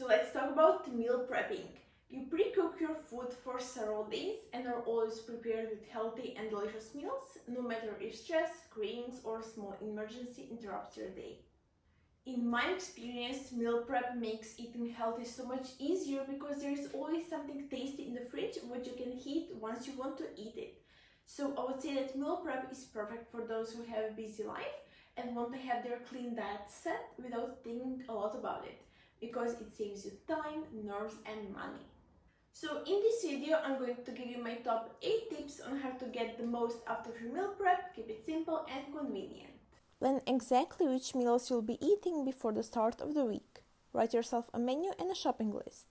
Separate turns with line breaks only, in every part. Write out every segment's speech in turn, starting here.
So let's talk about meal prepping. You pre-cook your food for several days and are always prepared with healthy and delicious meals, no matter if stress, cravings, or small emergency interrupts your day. In my experience, meal prep makes eating healthy so much easier because there is always something tasty in the fridge which you can heat once you want to eat it. So I would say that meal prep is perfect for those who have a busy life and want to have their clean diet set without thinking a lot about it, because it saves you time, nerves, and money. So in this video, I'm going to give you my top 8 tips on how to get the most out of your meal prep, keep it simple and convenient.
Plan exactly which meals you'll be eating before the start of the week. Write yourself a menu and a shopping list.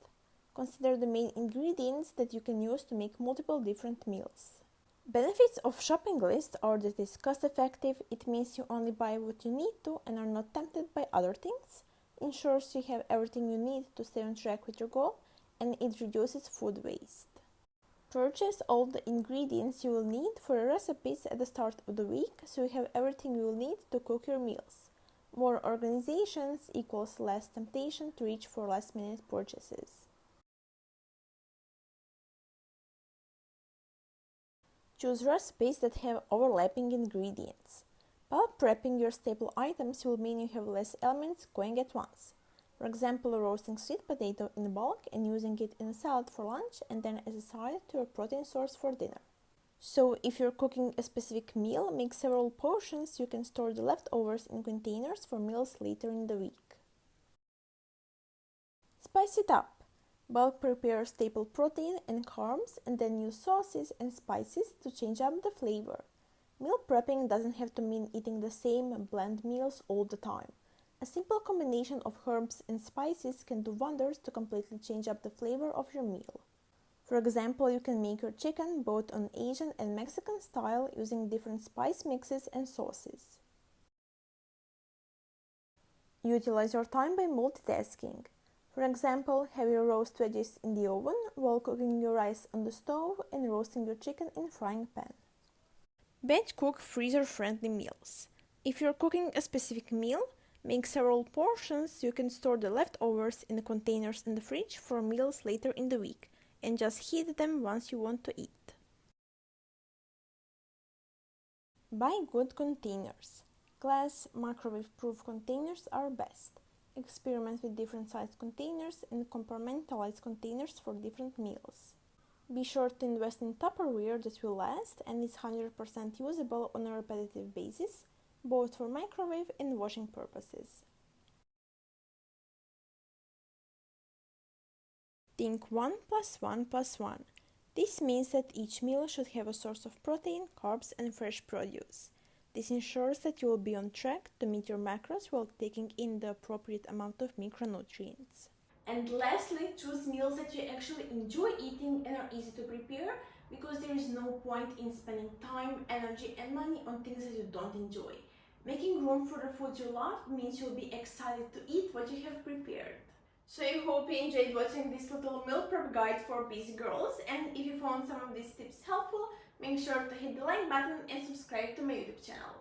Consider the main ingredients that you can use to make multiple different meals. Benefits of shopping list are that it's cost effective, it means you only buy what you need to and are not tempted by other things, ensures you have everything you need to stay on track with your goal, and it reduces food waste. Purchase all the ingredients you will need for your recipes at the start of the week so you have everything you will need to cook your meals. More organizations equals less temptation to reach for last-minute purchases. Choose recipes that have overlapping ingredients. While prepping your staple items will mean you have less elements going at once. For example, roasting sweet potato in bulk and using it in a salad for lunch and then as a side to your protein source for dinner. So if you're cooking a specific meal, make several portions so you can store the leftovers in containers for meals later in the week. Spice it up. Bulk prepare staple protein and carbs and then use sauces and spices to change up the flavor. Meal prepping doesn't have to mean eating the same bland meals all the time. A simple combination of herbs and spices can do wonders to completely change up the flavor of your meal. For example, you can make your chicken both on Asian and Mexican style using different spice mixes and sauces. Utilize your time by multitasking. For example, have your roast veggies in the oven while cooking your rice on the stove and roasting your chicken in a frying pan. Batch cook freezer-friendly meals. If you're cooking a specific meal, make several portions so you can store the leftovers in the containers in the fridge for meals later in the week, and just heat them once you want to eat. Buy good containers. Glass, microwave-proof containers are best. Experiment with different sized containers and compartmentalize containers for different meals. Be sure to invest in Tupperware that will last and is 100% usable on a repetitive basis, both for microwave and washing purposes. Think 1 plus 1 plus 1. This means that each meal should have a source of protein, carbs, and fresh produce. This ensures that you will be on track to meet your macros while taking in the appropriate amount of micronutrients.
And lastly, choose meals that you actually enjoy eating and are easy to prepare, because there is no point in spending time, energy, and money on things that you don't enjoy. Making room for the foods you love means you'll be excited to eat what you have prepared. So I hope you enjoyed watching this little meal prep guide for busy girls, and if you found some of these tips helpful, make sure to hit the like button and subscribe to my YouTube channel.